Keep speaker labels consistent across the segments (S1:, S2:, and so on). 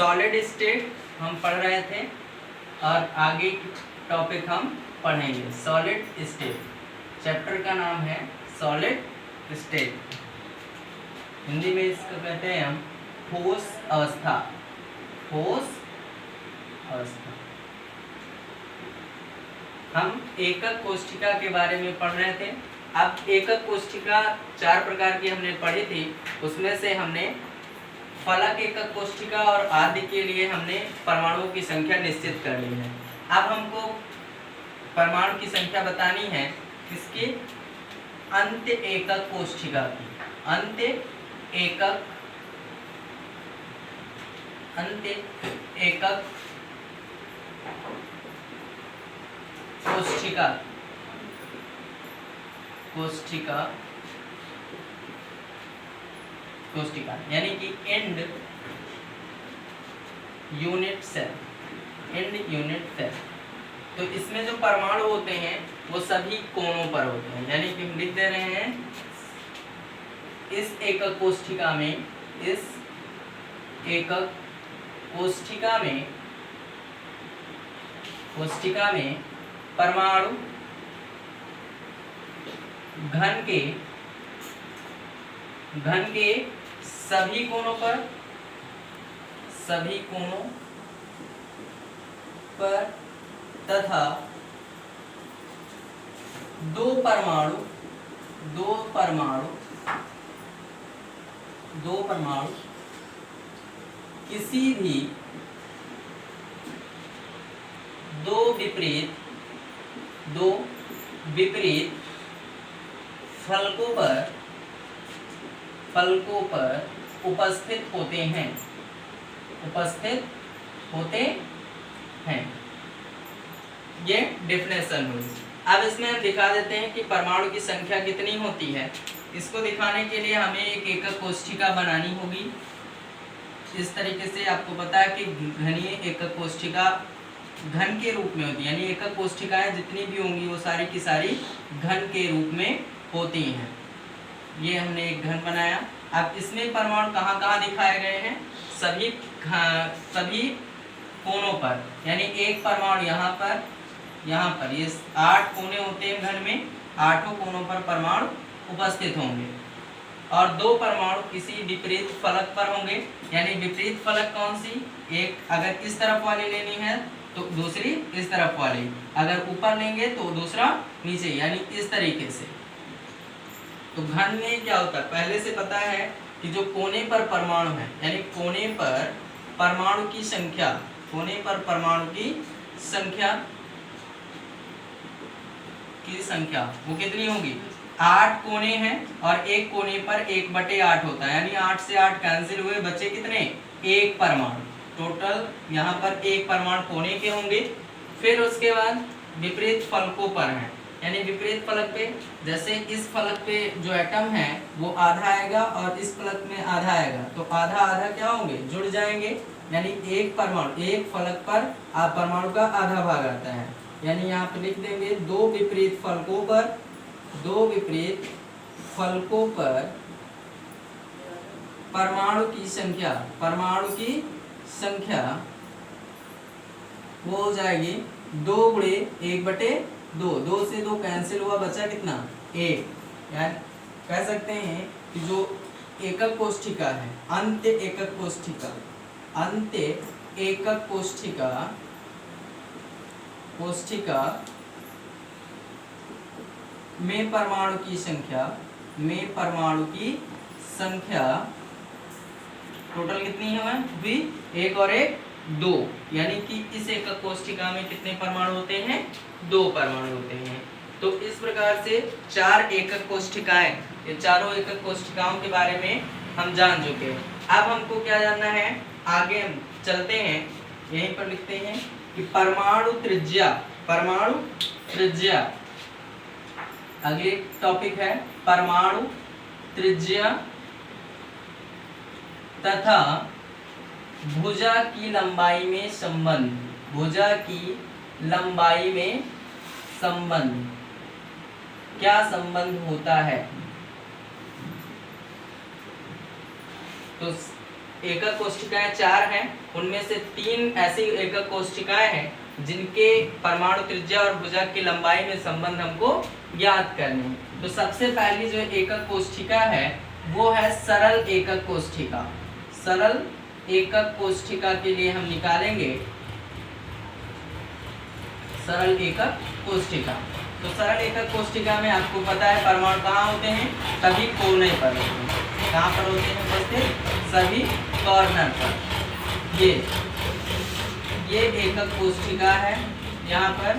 S1: Solid state हम पढ़ रहे थे और आगे टॉपिक हम पढ़ेंगे सॉलिड स्टेट। चैप्टर का नाम है सॉलिड स्टेट। हिंदी में इसको कहते हैं हम ठोस अवस्था। ठोस अवस्था। हम एकक कोष्ठिका के बारे में पढ़ रहे थे। अब एकक कोष्ठिका 4 प्रकार की हमने पढ़ी थी, उसमें से हमने फलक एकक कोष्ठिका और आदि के लिए हमने परमाणुओं की संख्या निश्चित कर ली है। अब हमको परमाणु की संख्या बतानी है किसकी? अंत्य एकक कोष्ठिका की। अंत्य एकक कोष्ठिका यानी कि एंड यूनिट सेल। तो इसमें जो परमाणु होते हैं वो सभी कोनों पर होते हैं, यानी कि हम लिख दे रहे हैं इस एकक कोष्ठिका में परमाणु घन के सभी कोनों पर तथा दो परमाणु किसी भी दो विपरीत फलकों पर उपस्थित होते हैं। ये डेफिनेशन हुई। अब इसमें हम दिखा देते हैं कि परमाणु की संख्या कितनी होती है। इसको दिखाने के लिए हमें एक एकक कोष्ठिका बनानी होगी। इस तरीके से आपको पता है कि घनीय एकक कोष्ठिका घन के रूप में होती है, यानी एकक कोष्ठिकाएं जितनी भी होंगी वो सारी की सारी घन के रूप में होती हैं। ये हमने एक घन बनाया। अब इसमें परमाणु कहाँ कहाँ दिखाए गए हैं? सभी कोनों पर, यानी एक परमाणु यहाँ पर ये 8 कोने होते हैं घन में, 8 कोनों पर परमाणु उपस्थित होंगे और 2 परमाणु किसी विपरीत फलक पर होंगे। यानी विपरीत फलक कौन सी? एक अगर इस तरफ वाली लेनी है तो दूसरी इस तरफ वाली, अगर ऊपर लेंगे तो दूसरा नीचे, यानी इस तरीके से। तो घन में क्या होता है? पहले से पता है कि जो कोने पर परमाणु है, यानी कोने पर परमाणु की संख्या वो कितनी होगी? 8 कोने हैं और एक कोने पर 1/8 होता है, यानी 8 से 8 कैंसिल हुए, बचे कितने? 1 परमाणु। टोटल यहाँ पर 1 परमाणु कोने के होंगे। फिर उसके बाद विपरीत फलकों पर हैं, यानी विपरीत फलक पे, जैसे इस फलक पे जो एटम है वो आधा आएगा और इस फलक में आधा आएगा, तो आधा आधा क्या होंगे? जुड़ जाएंगे। यानी एक फलक पर परमाणु का आधा भाग आता है। यानी यहाँ पे लिख देंगे दो विपरीत फलकों पर परमाणु की संख्या वो हो जाएगी 2 × 1/2। 2 से 2 कैंसिल हुआ, बचा कितना? 1। यानी कह सकते हैं कि जो एकक कोष्ठिका है, अंत्य एकक कोष्ठिका में परमाणु की संख्या टोटल कितनी है? 1 और 1 2। यानी कि इस एकक कोष्ठिका में कितने परमाणु होते हैं? 2 परमाणु होते हैं। तो इस प्रकार से 4 एकक कोष्ठिकाएं, ये चारों एकक कोष्ठिकाओं के बारे में हम जान चुके हैं। अब हमको क्या जानना है? आगे हम चलते हैं, यहीं पर लिखते हैं कि परमाणु त्रिज्या अगले टॉपिक है परमाणु त्रिज्या तथा भुजा की लंबाई में संबंध। क्या संबंध होता है? तो एकक कोशिकाएं 4 हैं, उनमें से 3 ऐसी एकक कोशिकाएं हैं जिनके परमाणु त्रिज्या और भुजा की लंबाई में संबंध हमको ज्ञात करने हैं। तो सबसे पहली जो एकक कोशिका है वो है सरल एकक कोशिका। सरल एकक कोशिका के लिए हम निकालेंगे सरल एकक कोशिका। तो सरल एकक कोशिका में आपको पता है परमाणु कहाँ होते हैं, सभी कोने पर होते हैं। कहाँ पर होते हैं उपस्थित, सभी कॉर्नर पर। ये एकक कोशिका है, यहाँ पर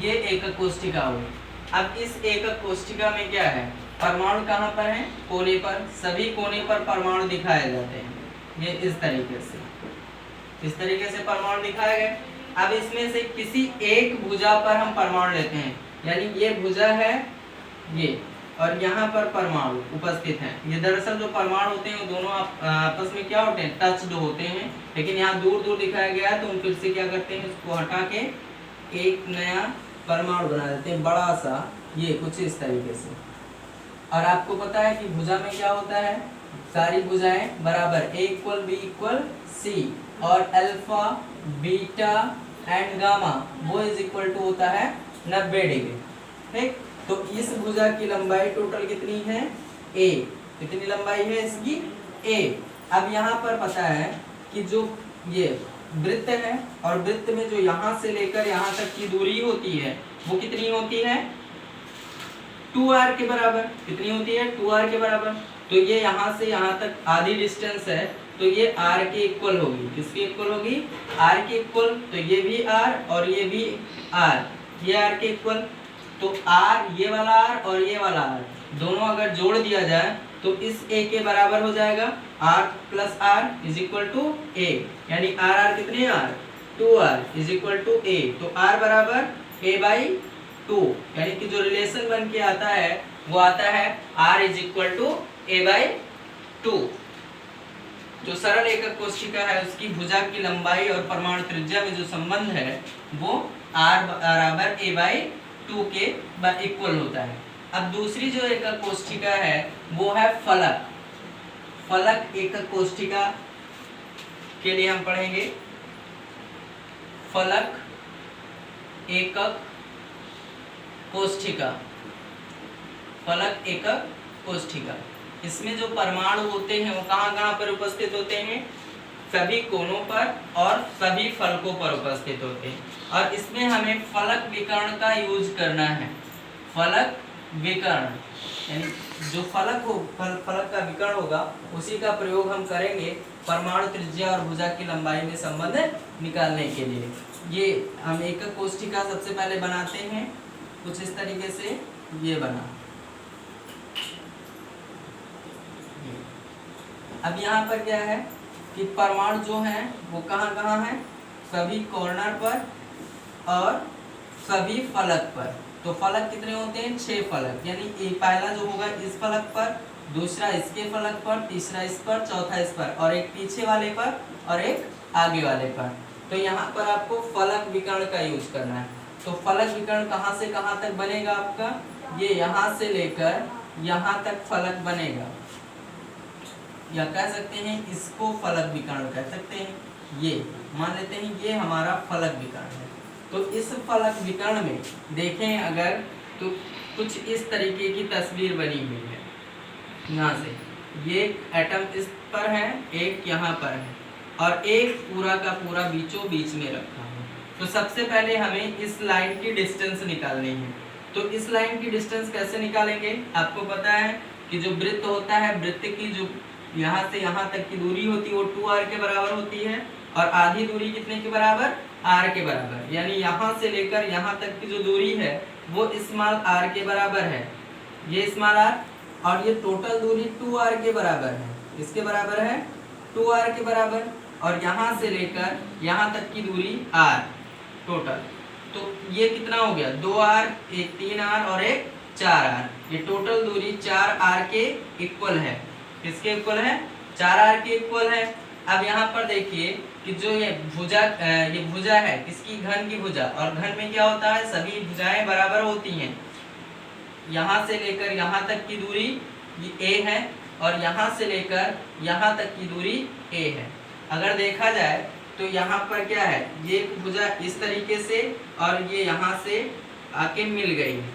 S1: ये एकक कोशिका हो। अब इस एकक कोशिका में क्या है, परमाणु कहाँ पर हैं, कोने पर, सभी कोने पर परमाणु दिखाए जाते हैं। ये इस तरीके से परमाणु दिखाए गए। अब इसमें से किसी एक भुजा पर हम परमाणु लेते हैं, यानी ये भुजा है ये, और यहाँ पर परमाणु उपस्थित हैं। ये दरअसल जो परमाणु होते हैं वो दोनों आपस में क्या होते हैं, टच्ड होते हैं, लेकिन यहाँ दूर दूर दिखाया गया है तो हम फिर से क्या करते हैं, उसको हटा के एक नया परमाणु बना देते हैं, बड़ा सा, ये कुछ इस तरीके से। और आपको पता है कि भुजा में क्या होता है, सारी भुजाएं बराबर, A = B = C, और अल्फा, बीटा एंड गामा वो = होता है 90 डिग्री। ठीक, तो इस भुजा की लंबाई टोटल कितनी है, A। कितनी लंबाई है इसकी, A। अब यहाँ पर पता है कि जो ये वृत्त है, और वृत्त में जो यहाँ से लेकर यहाँ तक की दूरी होती है वो कितनी होती है, 2r के बराबर। कितनी होती है, 2r के बराबर। तो ये यहाँ से यहाँ तक आधी डिस्टेंस है, तो ये r के इक्वल होगी। किसके इक्वल होगी, r के इक्वल। तो ये भी r और ये भी r, ये r के इक्वल। तो r, ये वाला r और ये वाला r दोनों अगर जोड़ दिया जाए तो इस a के बराबर हो जाएगा, r + r = a, यानी r कितने, r 2r = a। तो r बराबर a/2, यानी कि जो रिलेशन बन के आता है वो आता है r = a/2। जो सरल एकक कोशिका है उसकी भुजा की लंबाई और परमाणु त्रिज्या में जो संबंध है वो r बराबर a/2 के इक्वल होता है। अब दूसरी जो एकक कोशिका है वो है फलक। फलक एकक कोशिका के लिए हम पढ़ेंगे फलक एकक कोशिका। फलक एकक कोशिका, इसमें जो परमाणु होते हैं वो कहाँ कहाँ पर उपस्थित होते हैं, सभी कोनों पर और सभी फलकों पर उपस्थित होते हैं। और इसमें हमें फलक विकर्ण का यूज करना है। फलक विकर्ण, यानी जो फलक का विकर्ण होगा उसी का प्रयोग हम करेंगे परमाणु त्रिज्या और भुजा की लंबाई में संबंध निकालने के लिए। ये हम एकक कोशिका सबसे पहले बनाते हैं कुछ इस तरीके से, ये बना। अब यहाँ पर क्या है कि परमाणु जो हैं वो कहाँ कहाँ हैं, सभी कॉर्नर पर और सभी फलक पर। तो फलक कितने होते हैं, 6 फलक, यानी पहला जो होगा इस फलक पर, दूसरा इसके फलक पर, तीसरा इस पर, चौथा इस पर, और एक पीछे वाले पर और एक आगे वाले पर। तो यहाँ पर आपको फलक विकर्ण का यूज करना है। तो फलक विकर्ण कहाँ से कहाँ तक बनेगा आपका, ये यहाँ से लेकर यहाँ तक फलक बनेगा, या कह सकते हैं इसको फलक विकर्ण कह सकते हैं। ये मान लेते हैं ये हमारा फलक विकर्ण है। तो इस फलक विकर्ण में देखें अगर तो कुछ इस तरीके की तस्वीर बनी हुई है। यहाँ से ये एटम इस पर है, एक यहाँ पर है, और एक पूरा का पूरा बीचों बीच में रखा है। तो सबसे पहले हमें इस लाइन की डिस्टेंस निकालनी है। तो इस लाइन की डिस्टेंस कैसे निकालेंगे, आपको पता है कि जो वृत्त होता है, वृत्त की जो यहाँ से यहाँ तक की दूरी होती है वो 2r के बराबर होती है, और आधी दूरी कितने के बराबर, r के बराबर। यानी यहाँ से लेकर यहाँ तक की जो दूरी है वो स्मॉल r के बराबर है, ये स्मॉल r, और ये टोटल दूरी 2r के बराबर है। इसके बराबर है 2r के बराबर, और यहाँ से लेकर यहाँ तक की दूरी r टोटल। तो ये कितना हो गया, 2r, एक 3r और एक 4r। ये टोटल दूरी 4r के इक्वल है। किसके इक्वल है, 4r के इक्वल है। अब यहाँ पर देखिए कि जो ये भुजा है किसकी, घन की भुजा, और घन में क्या होता है, सभी भुजाएं बराबर होती हैं। यहाँ से लेकर यहाँ तक की दूरी a है और यहाँ से लेकर यहाँ तक की दूरी a है। अगर देखा जाए तो यहाँ पर क्या है, ये भुजा इस तरीके से और ये यहाँ से आके मिल गई है,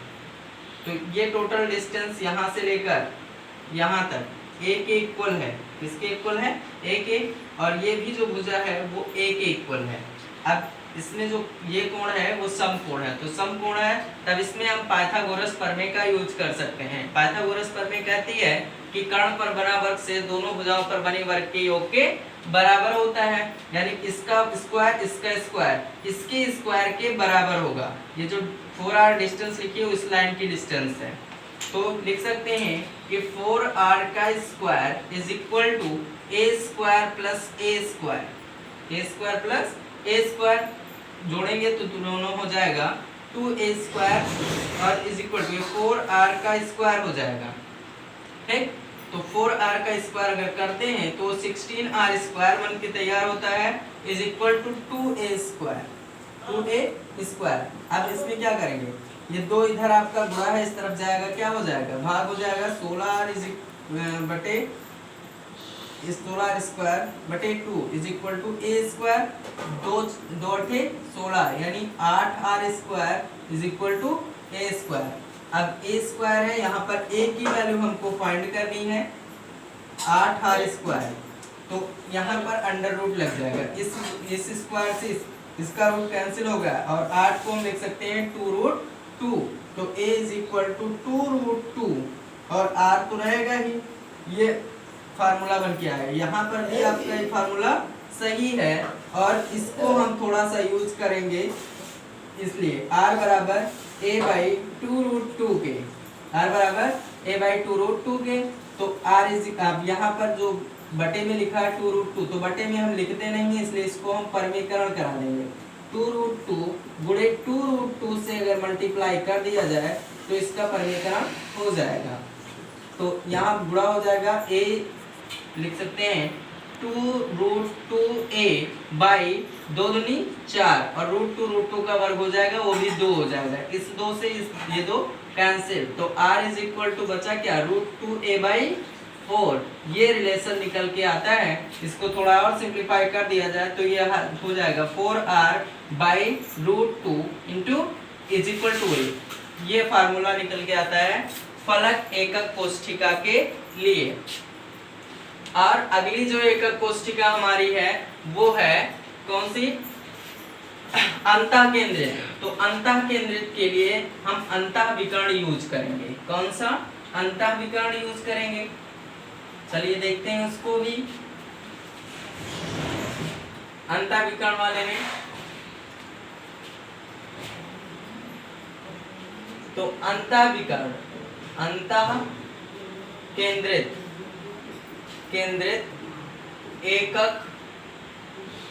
S1: तो ये टोटल डिस्टेंस यहाँ से लेकर यहाँ तक a के इक्वल है। किसके इक्वल है? a के। और ये भी जो भुजा है वो a के इक्वल है। अब इसमें जो ये कोण है वो समकोण है, तो समकोण है तब इसमें हम पाइथागोरस प्रमेय का यूज कर सकते हैं। पाइथागोरस प्रमेय कहती है कि कर्ण पर बना वर्ग से दोनों भुजाओं पर बने वर्ग के योग के बराबर होता है, यानी इसका स्क्वायर इसका स्क्वायर इसके स्क्वायर के बराबर होगा। ये जो 4r डिस्टेंस लिखी है उस लाइन की डिस्टेंस है, तो लिख सकते हैं कि 4r का square is equal to a square plus a square, a square plus a square जोड़ेंगे तो दोनों हो जाएगा 2a स्क्वायर और इज इक्वल टू 4r का स्क्वायर हो जाएगा। ठीक, तो 4r का स्क्वायर अगर करते हैं तो 16r स्क्वायर बन के तैयार होता है is equal to 2a square, 2a square. अब इसमें क्या करेंगे, ये दो इधर आपका गुणा है इस तरफ जाएगा, क्या हो जाएगा, भाग हो जाएगा। 16r बटे 16r स्क्वायर बटे 2 is equal to a square, दो अठे 16 यानी 8r square is equal to a square. अब a स्क्वायर है, यहाँ पर a की वैल्यू हमको फाइंड करनी है 8r स्क्वायर, तो यहाँ पर अंडर रूट लग जाएगा। इस स्क्वायर से इसका रूट कैंसिल होगा और 8 को हम लिख सकते हैं 2√2, तो a इज इक्वल टू 2√2 और r तो रहेगा ही। ये फार्मूला बन के आया। यहाँ पर भी आपका ये फार्मूला सही है और इसको हम थोड़ा सा यूज करेंगे, इसलिए r बराबर a बाई 2√2 के, r बराबर a बाई 2√2 के, तो r इज अब यहाँ पर जो बटे में लिखा है 2√2, तो बटे में हम लिखते नहीं, इसलिए इसको हम परमीकरण करा देंगे। 2√2 गुणे 2√2 से अगर मल्टीप्लाई कर दिया जाए तो इसका परमीकरण हो जाएगा, तो यहाँ गुणा हो जाएगा। a लिख सकते हैं 2√2a बाई 2 दूनी 4 और √2 का वर्ग हो जाएगा, वो भी 2 हो जाएगा। इस 2 से ये 2 कैंसिल, तो r इज इक्वल टू बचा क्या, √2a बाई 4। ये रिलेशन निकल के आता है। इसको थोड़ा और सिंप्लीफाई कर दिया जाए तो ये हो जाएगा 4r by √2 into is equal to a। ये फार्मूला निकल के आता है फलक एकक कोष्ठिका के लिए। और अगली जो एकक कोष्ठिका हमारी है वो है कौन सी, अंतः केंद्रित। तो अंतः केंद्रित के लिए हम अंतः विकर्ण यूज करेंगे। कौन सा, अंतः विकर्ण यूज करेंगे। चलिए देखते हैं उसको भी। अंतः विकर्ण वाले में तो अंतः विकर्ण, अंतः केंद्रित एकक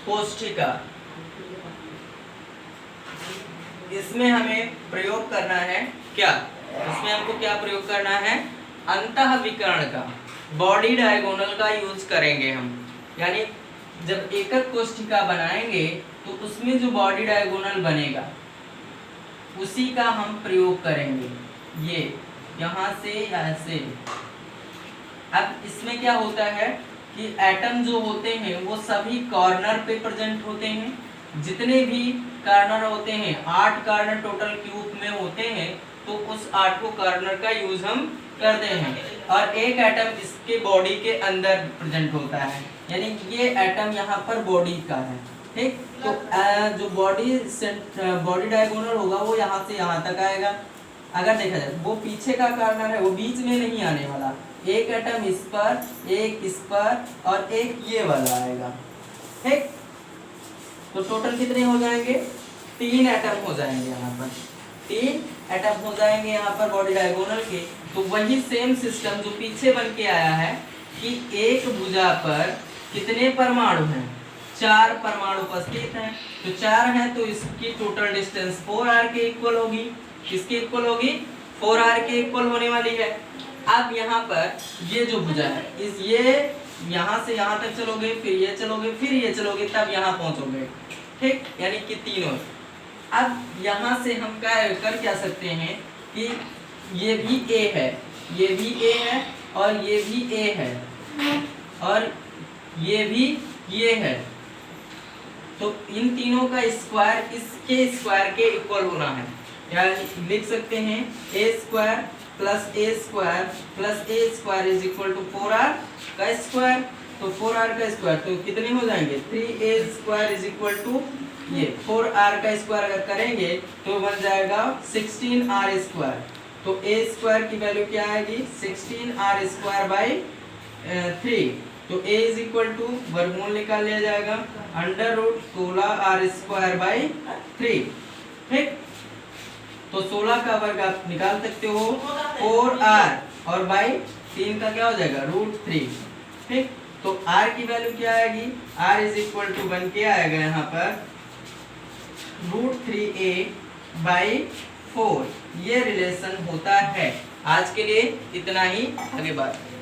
S1: कोष्ठिका, इसमें हमें प्रयोग करना है क्या, इसमें हमको क्या प्रयोग करना है, अंतः विकर्ण का, बॉडी डायगोनल का यूज करेंगे हम। यानी जब एकक कोष्ठिका बनाएंगे तो उसमें जो बॉडी डायगोनल बनेगा उसी का हम प्रयोग करेंगे। ये यहाँ से ऐसे। अब इसमें क्या होता है कि एटम जो होते हैं वो सभी कॉर्नर पे प्रेजेंट होते हैं। जितने भी कॉर्नर होते हैं, 8 कॉर्नर टोटल क्यूब में होते हैं, तो उस 8 को कॉर्नर का यूज हम करते हैं। और एक एटम इसके बॉडी के अंदर प्रेजेंट होता है, यानी ये एटम यहाँ पर बॉडी का है। ठीक, तो जो बॉडी डायगोनल होगा वो यहाँ से यहाँ तक आएगा। अगर देखा जाए वो पीछे का कॉर्नर है वो बीच में नहीं आने वाला, एक एटम इस पर, एक इस पर और एक ये वाला आएगा। ठीक, तो टोटल कितने हो जाएंगे, 3 एटम हो जाएंगे यहाँ पर, 3 एटम हो जाएंगे यहाँ पर बॉडी डायगोनल के। तो वही सेम सिस्टम जो पीछे बन के आया है कि एक भुजा पर कितने परमाणु हैं, 4 परमाणु उपस्थित हैं। तो 4 हैं तो इसकी टोटल डिस्टेंस 4r के इक्वल होगी। किसके इक्वल होगी, 4r के इक्वल होने वाली है। अब यहाँ पर ये जो भुजा है, इस ये यहाँ से यहाँ तक चलोगे, फिर ये चलोगे, फिर ये चलोगे, तब यहाँ पहुँचोगे। ठीक, यानी कि तीनों। अब यहाँ से हम क्या कर सकते हैं कि ये भी a है, ये भी a है, और ये भी a है, और ये भी ये है। तो इन तीनों का स्क्वायर इसके स्क्वायर के इक्वल होना है। यानी लिख सकते हैं a square plus a square plus a square is equal to 4r का स्क्वायर। तो 4r का स्क्वायर तो कितने हो जाएंगे, 3a square is equal to ये 4r का स्क्वायर अगर करेंगे तो बन जाएगा 16r स्क्वायर। तो a स्क्वायर की वैल्यू क्या आएगी, 16r स्क्वायर बाई 3। तो a इज इक्वल टू वर्गमूल निकाल लिया जाएगा under root 16r square by 3। ठीक, तो 16 का वर्ग आप निकाल सकते हो 4r और बाई 3 का क्या हो जाएगा √3। ठीक, तो r की वैल्यू क्या आएगी, r इज इक्वल टू बन के आएगा यहाँ पर √3a बाई 4। ये रिलेशन होता है। आज के लिए इतना ही, आगे बात करें।